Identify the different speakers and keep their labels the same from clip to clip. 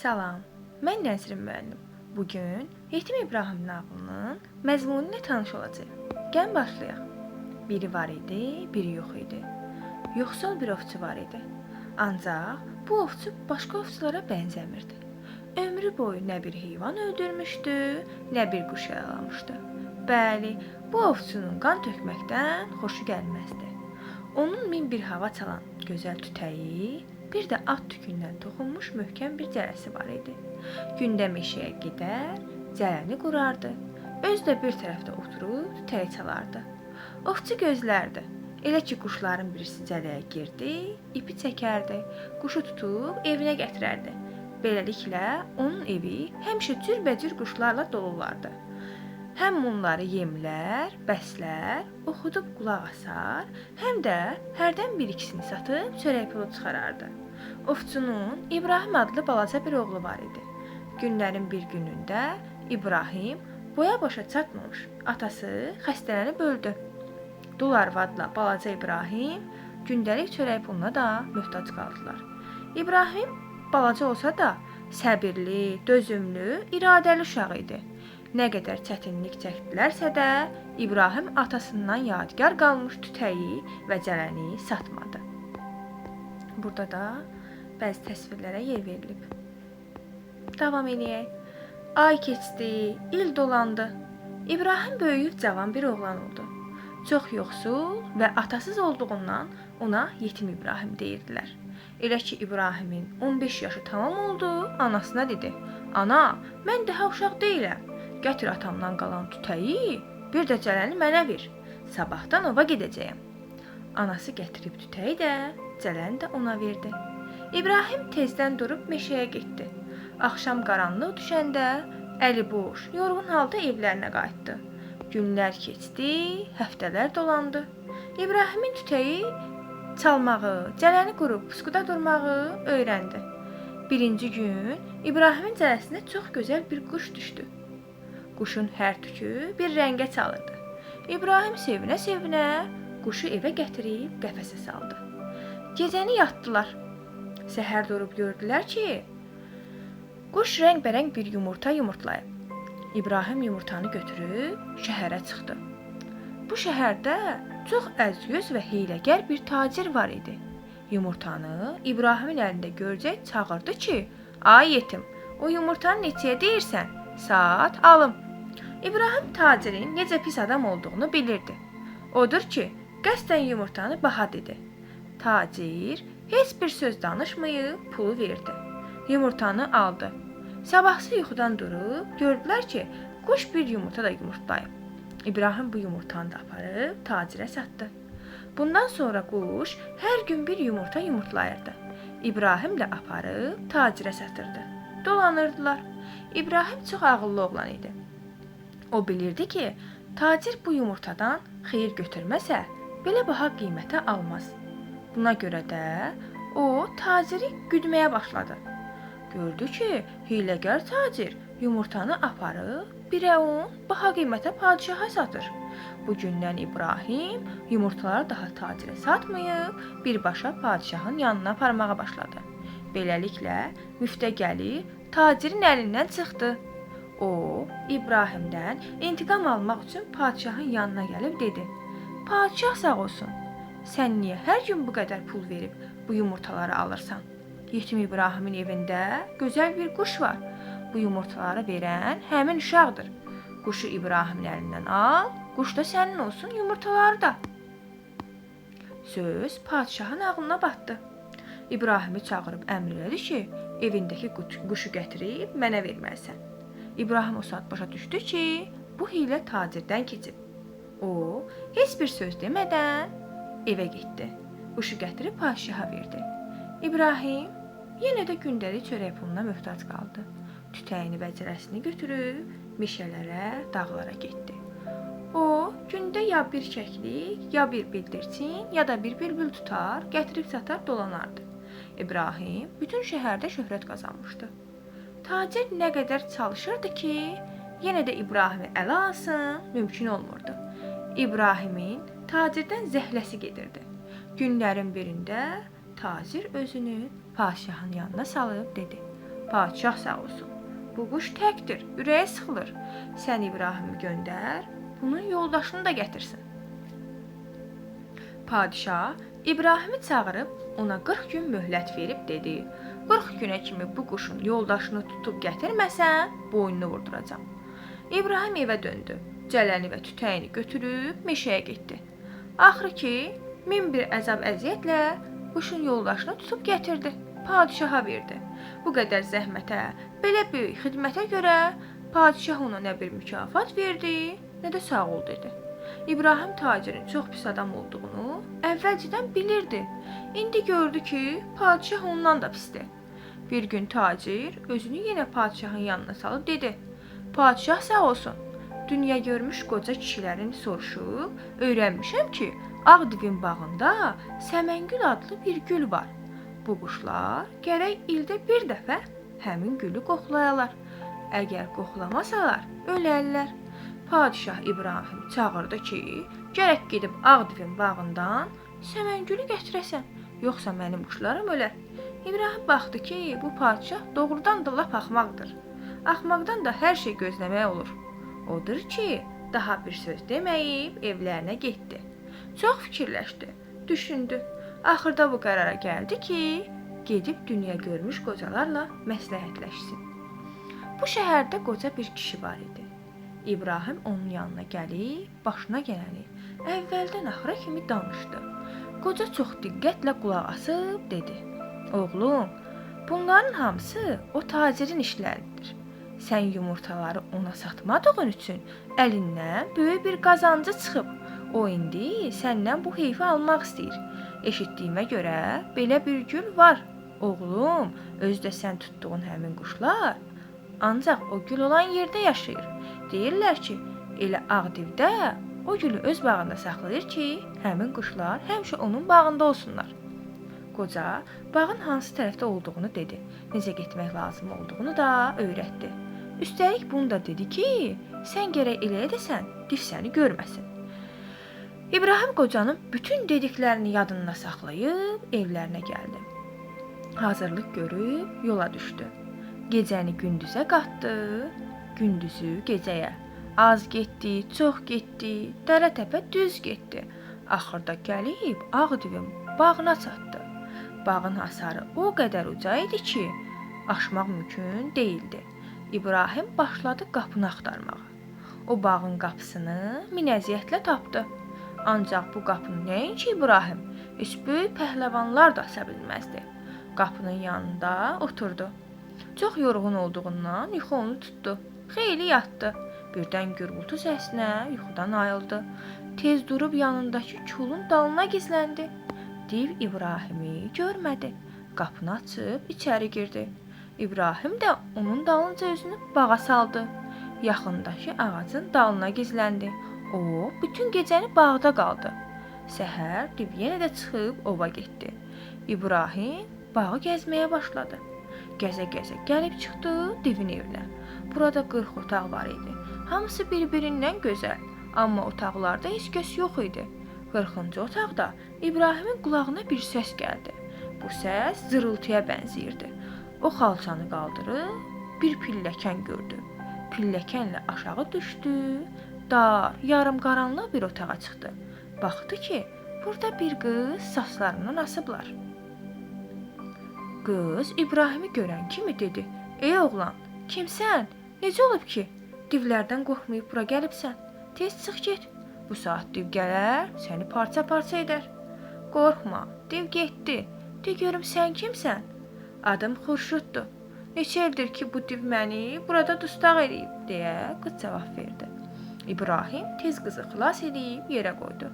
Speaker 1: Salam, mən Nəzrin müəllim. Bugün Yetim İbrahim nağılının məzmunu ilə tanış olacağıq. Gəlin başlayaq. Biri var idi, biri yox idi. Yoxsul bir ovçu var idi. Ancaq bu ovçu başqa ovçulara bənzəmirdi. Ömrü boyu nə bir heyvan öldürmüşdü, nə bir quş yaralamışdı. Bəli, bu ovçunun qan tökməkdən xoşu gəlməzdi. Onun min bir hava çalan gözəl tütəyi, bir də at tükündən toxunmuş möhkəm bir cərəsi var idi. Gündə meşəyə gedər, cərəni qurardı. Özü də bir tərəfdə oturub tütəyi çalardı. Ovçu gözlərdi. Elə ki quşların birisi cərəyə girdi, ipi çəkərdi, quşu tutub evinə gətirərdi. Beləliklə onun evi həmişə cürbəcür quşlarla dolu olardı. Həm onları yemlər, bəslər, oxudub qulaq asar, həm də hərdən bir ikisini satıb çörək pulu çıxarardı. Ovçunun İbrahim adlı balaca bir oğlu var idi. Günlərin bir günündə İbrahim boya başa çatmamış atası xəstələnib öldü. Dul arvadla balaca İbrahim gündəlik çörək puluna da möhtac qaldılar. İbrahim balaca olsa da səbirli, dözümlü, iradəli uşaq idi. Nə qədər çətinlik çəkdilərsə də İbrahim atasından yadigar qalmış tütəyi və cərəni satmadı. Burada da bəzi təsvirlərə yer verilib. Davam eləyək. Ay keçdi, il dolandı. İbrahim böyüyüb cavan bir oğlan oldu. Çox yoxsul və atasız olduğundan ona Yetim İbrahim deyirdilər. Elə ki İbrahimin 15 yaşı tamam oldu, anasına dedi: "Ana, mən daha uşaq deyiləm. Gətir atamdan qalan tütəyi, bir də cələni mənə ver. Sabahdan ova gedəcəyəm." Anası gətirib tütəyi də, cələni də ona verdi. İbrahim tezdən durub meşəyə getdi. Axşam qaranlıq düşəndə əli boş, yorğun halda evlərinə qayıtdı. Günlər keçdi, həftələr dolandı. İbrahimin tütəyi çalmağı, cələni qurub puskuda durmağı öyrəndi. Birinci gün İbrahimin cərəsinə çox gözəl bir quş düşdü. Quşun hər tükü bir rəngə çalırdı. İbrahim sevinə-sevinə quşu evə gətirib qəfəsə saldı. Gecəni yatdılar. Səhər durub gördülər ki, quş rəngbərəng bir yumurta yumurtlayıb. İbrahim yumurtanı götürüb şəhərə çıxdı. Bu şəhərdə çox əzgöz və hiyləgər bir tacir var idi. Yumurtanı İbrahimin əlində görcək çağırdı ki, "Ay yetim, o yumurtanı neçəyə deyirsən? Saat alım." İbrahim tacirin necə pis adam olduğunu bilirdi. Odur ki, qəsdən yumurtanı baha dedi. Tacir heç bir söz danışmayıb pulu verdi. Yumurtanı aldı. Sabahsı yuxudan durub gördülər ki, quş bir yumurta da yumurtlayıb. İbrahim bu yumurtanı da aparıb tacirə satdı. Bundan sonra quş hər gün bir yumurta yumurtlayırdı. İbrahim də aparıb tacirə satırdı. Dolanırdılar. İbrahim çox ağıllı oğlan idi. O bilirdi ki, tacir bu yumurtadan xeyir götürməsə, belə baha qiymətə almaz. Buna görə də o taciri güdməyə başladı. Gördü ki, hiyləgər tacir yumurtanı aparıb birə on baha qiymətə padişaha satır. Bu gündən İbrahim yumurtaları daha tacirə satmayıb, birbaşa padişahın yanına aparmağa başladı. Beləliklə müftə gəlib tacirin əlindən çıxdı. O, İbrahimdən intiqam almaq üçün padişahın yanına gəlib dedi: "Padişah sağ olsun, sən niyə hər gün bu qədər pul verib bu yumurtaları alırsan? Yetim İbrahimin evində gözəl bir quş var. Bu yumurtaları verən həmin uşaqdır. Quşu İbrahimin əlindən al, quş da sənin olsun, yumurtaları da." Söz padişahın ağlına batdı. İbrahimi çağırıb əmr elədi ki, evindəki quşu gətirib mənə verməlisən. İbrahim o saat başa düşdü ki, bu hiylə tacirdən keçib. O, heç bir söz demədən evə getdi. Quşu gətirib padişaha verdi. İbrahim yenə də gündəlik çörək puluna möhtac qaldı. Tütəyini və cərəsini götürüb meşələrə, dağlara getdi. O, gündə ya bir kəklik, ya bir bildirçin, ya da bir bülbül tutar, gətirib satar, dolanardı. İbrahim bütün şəhərdə şöhrət qazanmışdı. Tacir nə qədər çalışırdı ki, yenə də İbrahimi ələ alsın, mümkün olmurdu. İbrahimin tacirdən zəhləsi gedirdi. Günlərin birində tacir özünü padişahın yanına salıb dedi: Padişah sağ olsun. Bu quş təkdir, ürəyi sıxılır. Sən İbrahimi göndər, bunun yoldaşını da gətirsin. Padişah İbrahimi çağırıb ona 40 gün möhlət verib dedi: 40 günə kimi bu quşun yoldaşını tutub gətirməsən, boynunu vurduracam. İbrahim evə döndü. Cələni və tütəyini götürüb meşəyə getdi. Axırı ki, min bir əzab-əziyyətlə quşun yoldaşını tutub gətirdi. Padişaha verdi. Bu qədər zəhmətə, belə böyük xidmətə görə padişah ona nə bir mükafat verdi, nə də sağ ol dedi. İbrahim tacirin çox pis adam olduğunu əvvəlcədən bilirdi. İndi gördü ki, padişah ondan da pisdir. Bir gün tacir özünü yenə padişahın yanına salıb dedi: Padişah sağ olsun. Dünya görmüş qoca kişilərin soruşub, öyrənmişəm ki, Ağdivin bağında Səməngül adlı bir gül var. Bu quşlar gərək ildə bir dəfə həmin gülü qoxlayalar. Əgər qoxlamasalar, ölərlər. Padişah İbrahim çağırdı ki, gərək gedib Ağdivin bağından Səməngülü gətirəsən, yoxsa mənim quşlarım ölər. İbrahim baxdı ki, bu padişah doğrudan da lap axmaqdır. Axmaqdan da hər şey gözləmək olur. Odur ki, daha bir söz deməyib evlərinə getdi. Çox fikirləşdi, düşündü. Axırda bu qərara gəldi ki, gedib dünya görmüş qocalarla məsləhətləşsin. Bu şəhərdə qoca bir kişi var idi. İbrahim onun yanına gəlib, başına gələni əvvəldən axıra kimi danışdı. Qoca çox diqqətlə qulaq asıb dedi: Oğlum, bunların hamısı o tacirin işləridir. Sən yumurtaları ona satmadığın üçün əlindən böyük bir qazancı çıxıb. O indi səndən bu heyfi almaq istəyir. Eşitdiyimə görə belə bir gül var. Oğlum, özdə sən tutduğun həmin quşlar ancaq o gül olan yerdə yaşayır. Deyirlər ki, elə Ağdivdə o gülü öz bağında saxlayır ki, həmin quşlar həmişə onun bağında olsunlar. Qoca bağın hansı tərəfdə olduğunu dedi. Necə getmək lazım olduğunu da öyrətdi. Üstəlik bunu da dedi ki, sən gərək elə edəsən, div səni görməsin. İbrahim qocanın bütün dediklərini yadında saxlayıb evlərinə gəldi. Hazırlıq görüb yola düşdü. Gecəni gündüzə qatdı, gündüzü gecəyə. Az getdi, çox getdi, dərə-təpə düz getdi. Axırda gəlib Ağdivin bağına çatdı. Bağın hasarı o qədər uca idi ki, aşmaq mümkün değildi. İbrahim başladı qapını axtarmağa. O bağın qapısını min əziyyətlə tapdı. Ancaq bu qapını nəinki İbrahim, heç böyük pəhləvanlar da aça bilməzdi. Qapının yanında oturdu. Çox yorğun olduğundan yuxu onu tutdu. Xeyli yatdı. Birdən gürültü səsinə yuxudan ayıldı. Tez durub yanındakı kolun dalına gizləndi. Div İbrahimi görmədi. Qapını açıb içəri girdi. İbrahim də onun dalınca özünü bağa saldı. Yaxındakı ağacın dalına gizləndi. O, bütün gecəni bağda qaldı. Səhər div yenə də çıxıb ova getdi. İbrahim bağı gəzməyə başladı. Gəzə-gəzə gəlib çıxdı divin evinə. Burada 40 otaq var idi. Hamısı bir-birindən gözəl, amma otaqlarda heç kəs yox idi. 40-cı otaqda İbrahimin qulağına bir səs gəldi. Bu səs zırıltıya bənzəyirdi. O xalçanı qaldırıb bir pilləkən gördü. Pilləkənlə aşağı düşdü, dar, yarım qaranlıq bir otağa çıxdı. Baxdı ki, burada bir qız saçlarından asıblar. Qız İbrahimi görən kimi dedi: Ey oğlan, kimsən? Necə olub ki, divlərdən qorxmayıb bura gəlibsən? Tez çıx get. Bu saat div gələr, səni parça-parça edər. Qorxma, div getdi. De görüm sən kimsən? Adım Xurşuddur. Neçə ildir ki, bu div məni burada dustaq eləyib, deyə qız cavab verdi. İbrahim tez qızı xilas edib yerə qoydu.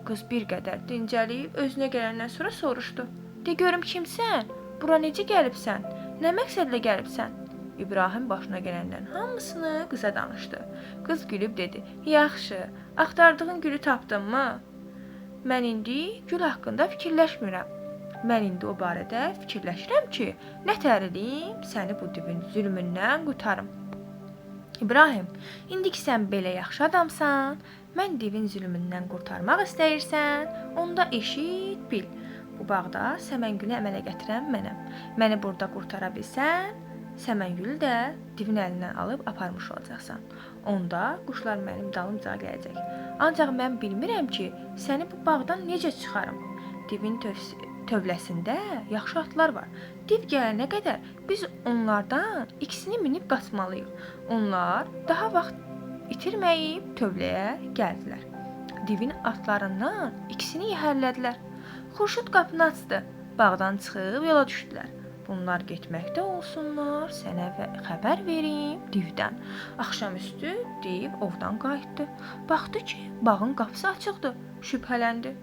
Speaker 1: Qız bir qədər dincəlib özünə gələndən sonra soruşdu: De görüm kimsən? Bura necə gəlibsən? Nə məqsədlə gəlibsən? İbrahim başına gələndən hamısını qıza danışdı. Qız gülüb dedi: Yaxşı, axtardığın gülü tapdınmı? Mən indi gül haqqında fikirləşmirəm. Mən indi o barədə fikirləşirəm ki, nə tərilim səni bu divin zülmündən qurtarım. İbrahim, indi ki sən belə yaxşı adamsan, mən divin zülmündən qurtarmaq istəyirsən, onda eşit, bil. Bu bağda Səməngülü əmələ gətirən mənəm. Məni burada qurtara bilsən, Səməngülü də divin əlindən alıb aparmış olacaqsan. Onda quşlar mənim dalımca gələcək. Ancaq mən bilmirəm ki, səni bu bağdan necə çıxarım. Divin tövləsində yaxşı atlar var. Div gələnə qədər biz onlardan ikisini minib qaçmalıyıq. Onlar daha vaxt itirməyib tövləyə gəldilər. Divin atlarından ikisini yəhərlədilər. Xurşud qapını açdı. Bağdan çıxıb yola düşdülər. Bunlar getməkdə olsunlar, sənə xəbər verim divdən. Axşamüstü div ovdan qayıtdı. Baxdı ki, bağın qapısı açıqdır. Şübhələndi.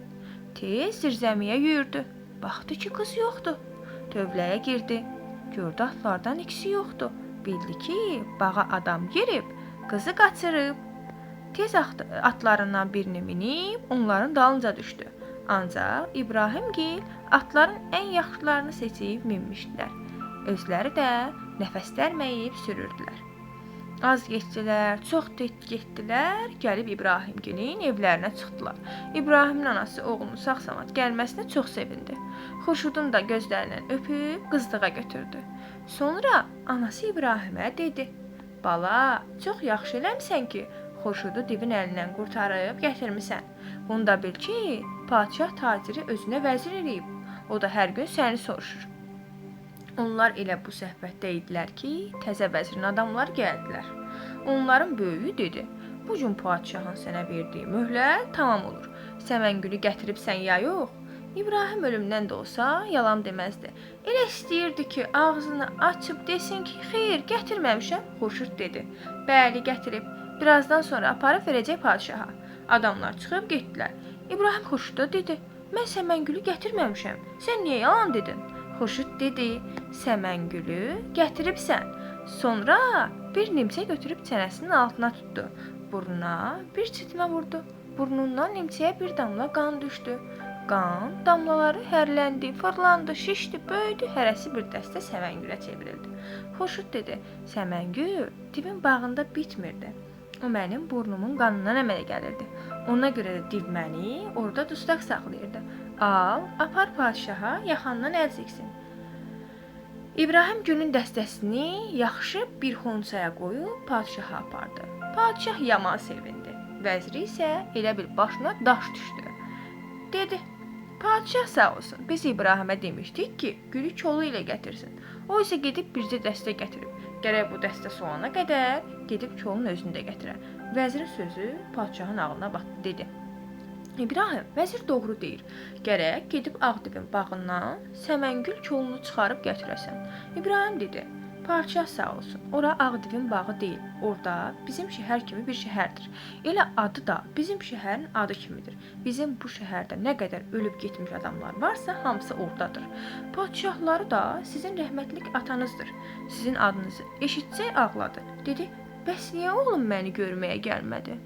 Speaker 1: Tez zirzəmiyə yürüdü. Baxdı ki, qız yoxdur. Tövləyə girdi. Gördü atlardan ikisi yoxdur. Bildi ki, bağa adam girib, qızı qaçırıb. Tez atlarından birini minib, onların dalınca düşdü. Ancaq İbrahimgil atların ən yaxşılarını seçib minmişdilər. Özləri də nəfəs dərməyib sürürdülər. Az getdilər, çox getdilər, gəlib İbrahimgilin evlərinə çıxdılar. İbrahimin anası oğlunun sağ-salamat gəlməsinə çox sevindi. Xurşudun da gözlərindən öpüb qızlığa götürdü. Sonra anası İbrahimə dedi: "Bala, çox yaxşı eləmsən ki, Xurşudu divin əlindən qurtarıb gətirmisən. Bunu da bil ki, padşah taciri özünə vəzir eləyib. O da hər gün səni soruşur." Onlar elə bu söhbətdə idilər ki, təzə vəzirin adamları gəldilər. Onların böyüyü dedi: "Bu gün padşahın sənə verdiyi möhlət tamam olur. Səməngülü gətiribsən ya yox?" İbrahim ölümdən də olsa yalan deməzdi. Elə istəyirdi ki, ağzını açıb desin ki, "Xeyr, gətirməmişəm." Xurşud dedi: "Bəli, gətirib. Birazdan sonra aparıb verəcək padşaha." Adamlar çıxıb getdilər. İbrahim Xurşuda dedi: "Mən Səməngülü gətirməmişəm. Sən niyə yalan dedin?" Xurşud dedi: "Səməngülü gətiribsən." Sonra bir nimçə götürüb çənəsinin altına tutdu. Burnuna bir çitmə vurdu. Burnundan nimçəyə bir damla qan düşdü. Qan damlaları hərləndi, fırlandı, şişdi, böyüdü, hərəsi bir dəstə Səməngülə çevrildi. Xurşud dedi: "Səməngül divin bağında bitmirdi. O mənim burnumun qanından əmələ gəlirdi. Ona görə də div məni orada dustaq saxlayırdı. Al, apar padşaha, yaxandan əl çəksin." İbrahim gülün dəstəsini yaxşı bir xonçaya qoyub padşaha apardı. Padşah yaman sevindi. Vəziri isə elə bil başına daş düşdü. Dedi: "Padşah sağ olsun, biz İbrahimə demişdik ki, gülü kolu ilə gətirsin. O isə gedib bircə dəstə gətirib. Gərək bu dəstə solana qədər gedib kolun özünü də gətirər." Vəzirin sözü padşahın ağlına batdı, dedi: "İbrahim, vəzir doğru deyir. Gərək gedib Ağdivin bağından Səməngül kolunu çıxarıb gətirəsən." İbrahim dedi: "Padşah sağ olsun, ora Ağdivin bağı deyil. Orada bizim şəhər kimi bir şəhərdir. Elə adı da bizim şəhərin adı kimidir. Bizim bu şəhərdə nə qədər ölüb getmiş adamlar varsa, hamısı oradadır. Padşahları da sizin rəhmətlik atanızdır. Sizin adınızı eşitsək ağladı." Dedi: "Bəs niyə oğlum məni görməyə gəlmədi?"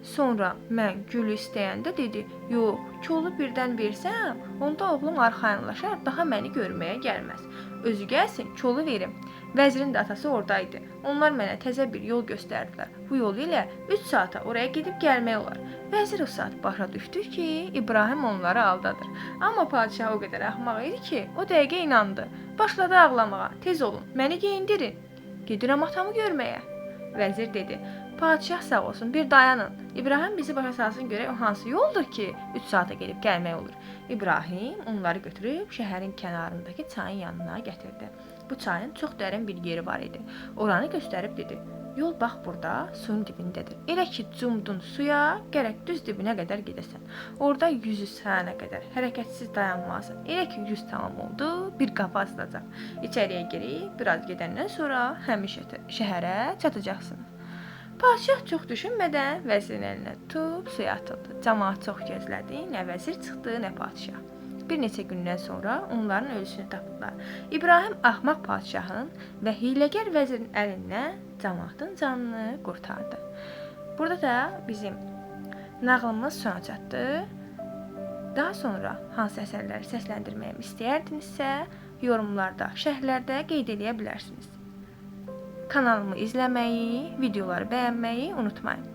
Speaker 1: Sonra mən gülü istəyəndə dedi: "Yox, kolu birdən versəm, onda oğlum arxayınlaşar, daha məni görməyə gəlməz. Özü gəlsin, kolu verim." Vəzirin də atası oradaydı. Onlar mənə təzə bir yol göstərdilər. Bu yol ilə 3 saata oraya gedib gəlmək olar. Vəzir o saat başa düşdü ki, İbrahim onları aldadır. Amma padşah o qədər axmaq idi ki, o dəqiqə inandı. Başladı ağlamağa: "Tez olun, məni geyindirin. Gedirəm atamı görməyə." Vəzir dedi: "Padşah sağ olsun, bir dayanın. İbrahim bizi başa salsın görək o hansı yoldur ki, 3 saata gedib gəlmək olur." İbrahim onları götürüb şəhərin kənarındakı çayın yanına gətirdi. Bu çayın çox dərin bir yeri var idi. Oranı göstərib dedi: "Yol bax burada, suyun dibindədir. Elə ki cumdun suya, gərək düz dibinə qədər gedəsən. Orada 100 sənə qədər hərəkətsiz dayanmalısan. Elə ki 100 tamam oldu, bir qapı açılacaq. İçəriyə girib biraz gedəndən sonra həmin şəhərə çatacaqsınız." Padşah çox düşünmədən vəzirin əlinə tutub suya atıldı. Camaat çox gözlədi, nə vəzir çıxdı, nə padşah. Bir neçə gündən sonra onların ölüsünü tapdılar. İbrahim axmaq padşahın və hiyləgər vəzirin əlindən camaatın canını qurtardı. Burada da bizim nağılımız sona çatdı. Daha sonra hansı əsərləri səsləndirməyimi istəyərdinizsə, yorumlarda, şərhlərdə qeyd edə bilərsiniz. Kanalımı izləməyi, videoları bəyənməyi unutmayın.